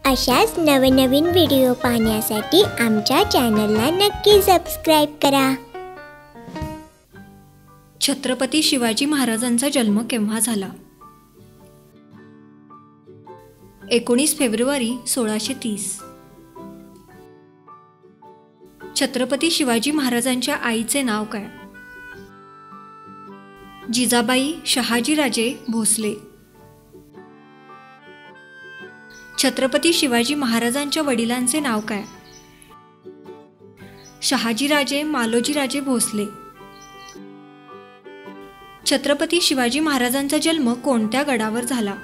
अशाच नवनवीन व्हिडिओ पाहण्यासाठी आमच्या चॅनलला नक्की सबस्क्राईब करा। छत्रपती शिवाजी महाराजांचा जन्म केव्हा झाला? 19 फेब्रुवारी 1630। छत्रपती शिवाजी महाराजांच्या आईचे नाव काय? जिजाबाई शहाजीराजे भोसले। छत्रपती शिवाजी महाराजांच्या वडिलांचे नाव काय? शहाजीराजे मालोजीराजे भोसले। छत्रपती शिवाजी महाराजांचा जन्म कोणत्या गडावर झाला?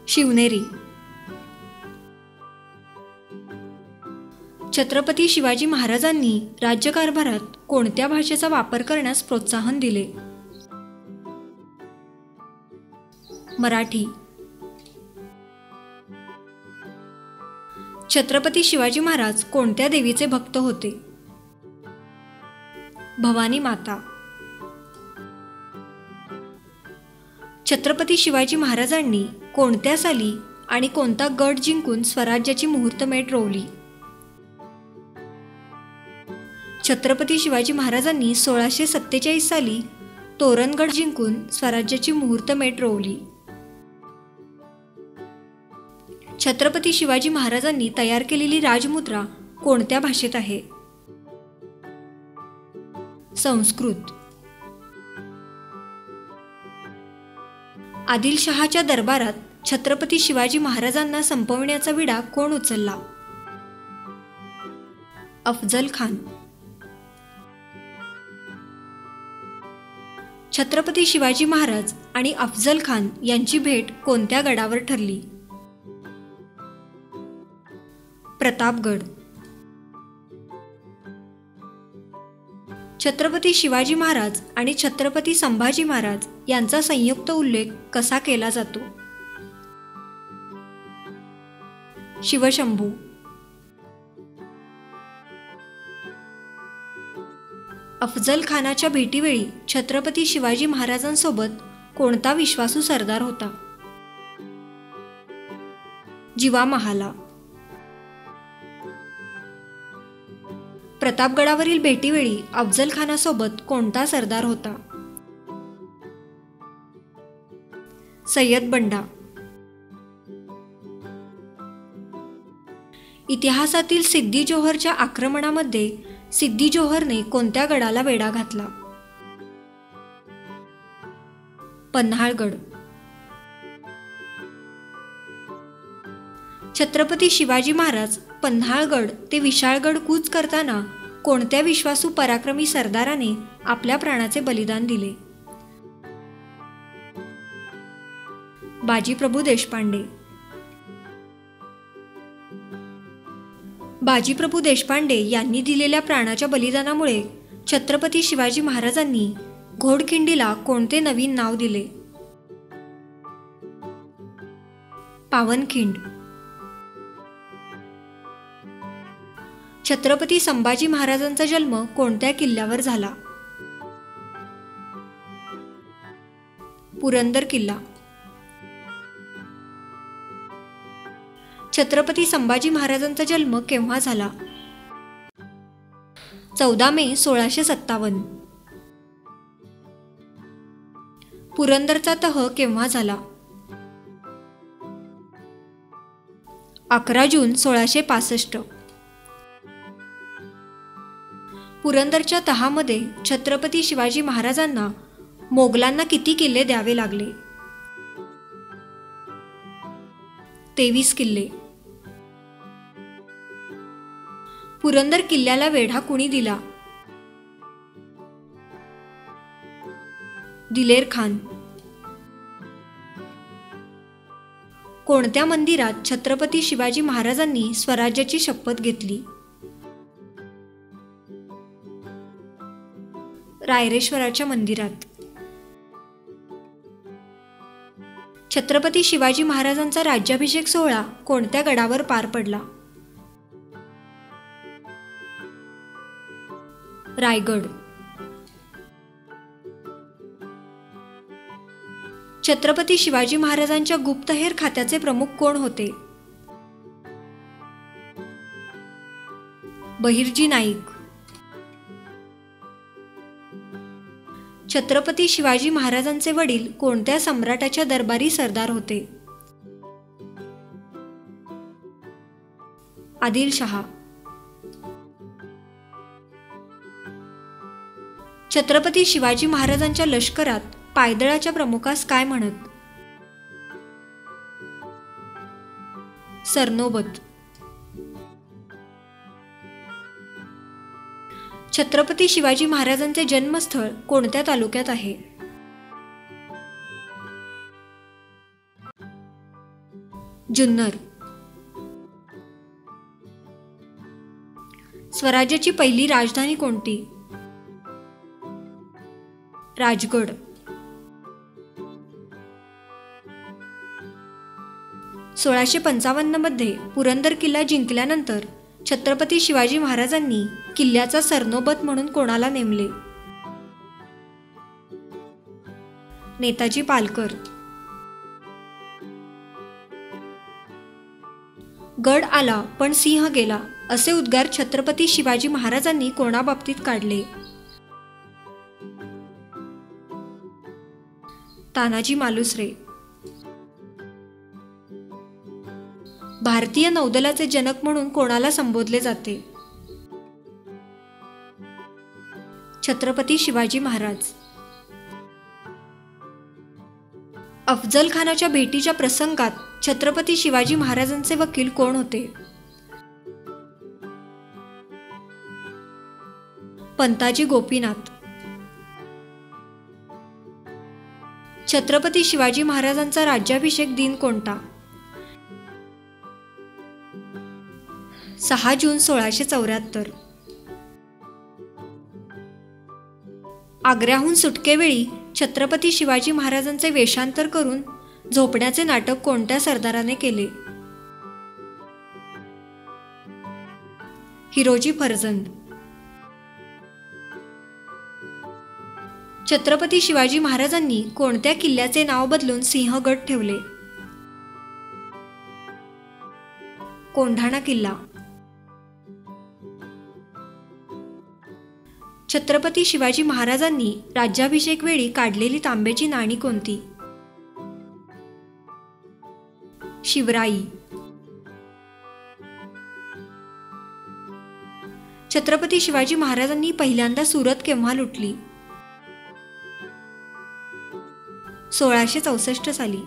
शिवनेरी। छत्रपती शिवाजी महाराजांनी राज्यकारभारात कोणत्या भाषेचा वापर करण्यास प्रोत्साहन दिले? मराठी। छत्रपती शिवाजी महाराज कोणत्या देवीचे भक्त होते? भवानी माता। छत्रपती शिवाजी महाराजांनी कोणत्या साली आणि कोणता गड जिंकून स्वराज्याची मुहूर्तमेढ रोवली? छत्रपती शिवाजी महाराजांनी 1647 साली तोरणगड जिंकून स्वराज्याची मुहूर्तमेढ रोवली। छत्रपती शिवाजी महाराजांनी तयार केलेली राजमुद्रा कोणत्या भाषेत आहे? संस्कृत। आदिलशहाच्या दरबारात छत्रपती शिवाजी महाराजांना संपविण्याचा विडा कोण उचलला? अफजल खान। छत्रपती शिवाजी महाराज आणि अफजल खान यांची भेट कोणत्या गडावर ठरली? प्रतापगड। छत्रपती शिवाजी महाराज आणि छत्रपती संभाजी महाराज यांचा संयुक्त उल्लेख कसा केला जातो? शिवशंभू। अफजल खानाच्या भेटीवेळी छत्रपती शिवाजी महाराजांसोबत कोणता विश्वासू सरदार होता? जिवा महाला। प्रतापगडावरील भेटीवेळी अफजल खानासोबत कोणता सरदार होता? सय्यद बंडा। इतिहासातील सिद्दी जोहरच्या आक्रमणामध्ये सिद्दी जोहरने कोणत्या गडाला वेढा घातला? पन्हाळगड। छत्रपती शिवाजी महाराज पन्हाळगड ते विशाळगड कूच करताना कोणत्या विश्वासू पराक्रमी सरदाराने आपल्या प्राणाचे बलिदान दिले? बाजीप्रभू देशपांडे। बाजीप्रभू देशपांडे यांनी दिलेल्या प्राणाच्या बलिदानामुळे छत्रपती शिवाजी महाराजांनी घोडखिंडीला कोणते नवीन नाव दिले? पावनखिंड। छत्रपती संभाजी महाराजांचा जन्म कोणत्या किल्ल्यावर झाला? पुरंदर किल्ला। छत्रपती संभाजी महाराजांचा जन्म केव्हा झाला? 14 मे 1657। पुरंदरचा तह केव्हा झाला? 11 जून 1665। पुरंदरच्या तहामध्ये छत्रपती शिवाजी महाराजांना मोगलांना किती किल्ले द्यावे लागले? 23 किल्ले। पुरंदर किल्ल्याला वेढा कुणी दिला? दिलेर खान। कोणत्या मंदिरात छत्रपती शिवाजी महाराजांनी स्वराज्याची शपथ घेतली? रायरेश्वराच्या मंदिरात। छत्रपती शिवाजी महाराजांचा राज्याभिषेक सोहळा कोणत्या गडावर पार पडला? रायगड। छत्रपती शिवाजी महाराजांच्या गुप्तहेर खात्याचे प्रमुख कोण होते? बहिर्जी नाईक. छत्रपती शिवाजी महाराजांचे वडील कोणत्या सम्राटाच्या दरबारी सरदार होते? आदिलशहा. छत्रपती शिवाजी महाराजांच्या लष्करात पायदळाच्या प्रमुखास काय म्हणत? सरनोबत. छत्रपती शिवाजी महाराजांचे जन्मस्थळ कोणत्या तालुक्यात आहे? जुन्नर. स्वराज्याची पहिली राजधानी कोणती? राजगड. 1655 मध्ये पुरंदर किल्ला जिंकल्यानंतर छत्रपती शिवाजी महाराजांनी किल्ल्याचा सरनोबत म्हणून कोणाला नेमले? नेताजी पालकर. गड आला पण सिंह गेला असे उद्गार छत्रपती शिवाजी महाराजांनी कोणाबाबतीत काढले? तानाजी मालुसरे. भारतीय नौदलाचे जनक म्हणून कोणाला संबोधले जाते? छत्रपती शिवाजी महाराज. अफजल खानाच्या भेटीच्या प्रसंगात छत्रपती शिवाजी महाराजांचे वकील कोण होते? पंताजी गोपीनाथ. छत्रपती शिवाजी महाराजांचा राज्याभिषेक दिन कोणता? 6 जून 1674. आग्र्याहून सुटकेवेळी छत्रपती शिवाजी महाराजांचे वेषांतर करून झोपण्याचे नाटक कोणत्या सरदाराने केले? हिरोजी फर्जंद. छत्रपती शिवाजी महाराजांनी कोणत्या किल्ल्याचे नाव बदलून सिंहगड ठेवले? कोंढाणा किल्ला. छत्रपती शिवाजी महाराजांनी राज्याभिषेक वेळी काढलेली तांब्याची नाणी कोणती? शिवराई. छत्रपती शिवाजी महाराजांनी पहिल्यांदा सुरत केव्हा लुटली? 1664 साली.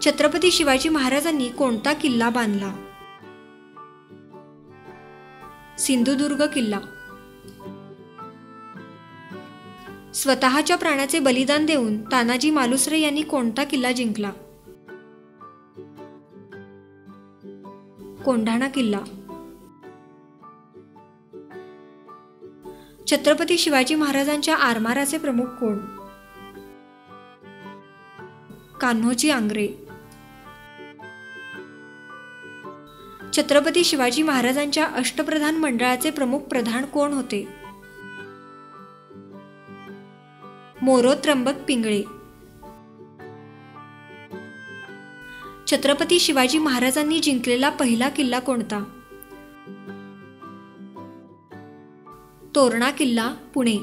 छत्रपती शिवाजी महाराजांनी कोणता किल्ला बांधला? सिंधुदुर्ग किल्ला. स्वतःच्या प्राणाचे बलिदान देऊन तानाजी मालुसरे यांनी कोणता किल्ला जिंकला? कोंढाणा किल्ला. छत्रपती शिवाजी महाराजांच्या आरमाराचे प्रमुख कोण? कान्होजी आंग्रे. छत्रपती शिवाजी महाराजांच्या अष्टप्रधान मंडळाचे प्रमुख प्रधान कोण होते? मोरो त्र्यंबक पिंगळे. छत्रपती शिवाजी महाराजांनी जिंकलेला पहिला किल्ला कोणता? तोरणा किल्ला, पुणे.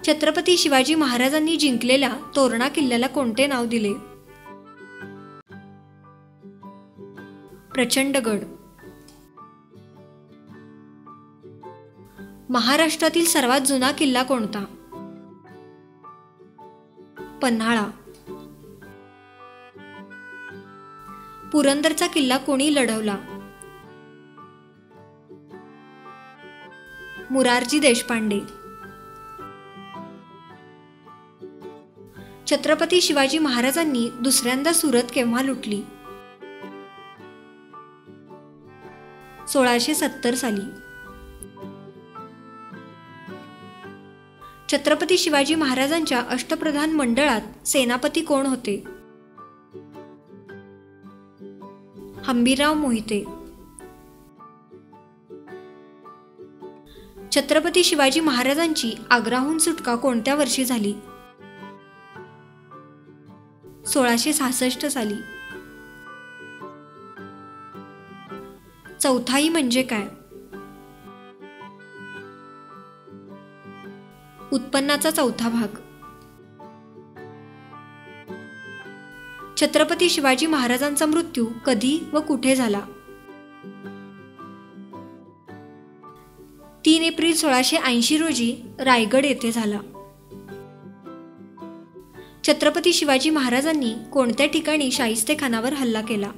छत्रपती शिवाजी महाराजांनी जिंकलेल्या तोरणा किल्ल्याला कोणते नाव दिले? प्रचंडगड. महाराष्ट्रातील सर्वात जुना किल्ला कोणता? पन्हाळा. पुरंदरचा किल्ला कोणी लढवला? मुरारजी देशपांडे. छत्रपती शिवाजी महाराजांनी दुसऱ्यांदा सुरत केव्हा लुटली? 1670 साली. छत्रपती शिवाजी महाराजांच्या अष्टप्रधान मंडळात सेनापती कोण होते? हंबीरराव मोहिते. छत्रपती शिवाजी महाराजांची आग्र्याहून सुटका कोणत्या वर्षी झाली? 1666 साली. चौथाई म्हणजे काय? उत्पन्नाचा चौथा भाग. छत्रपती शिवाजी महाराजांचा मृत्यू कधी व कुठे झाला? 3 एप्रिल 1680 रोजी रायगड येथे झाला. छत्रपती शिवाजी महाराजांनी कोणत्या ठिकाणी शाहिस्तेखानावर हल्ला केला?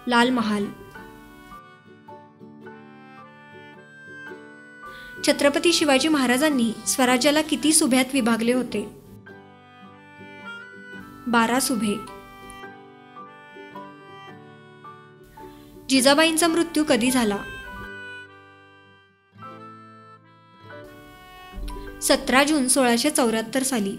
लाल महाल. छत्रपती शिवाजी महाराजांनी स्वराज्याला किती सुभ्यात विभागले होते? 12 सुभे. जिजाबाईंचा मृत्यू कधी झाला? 17 जून 1674 साली.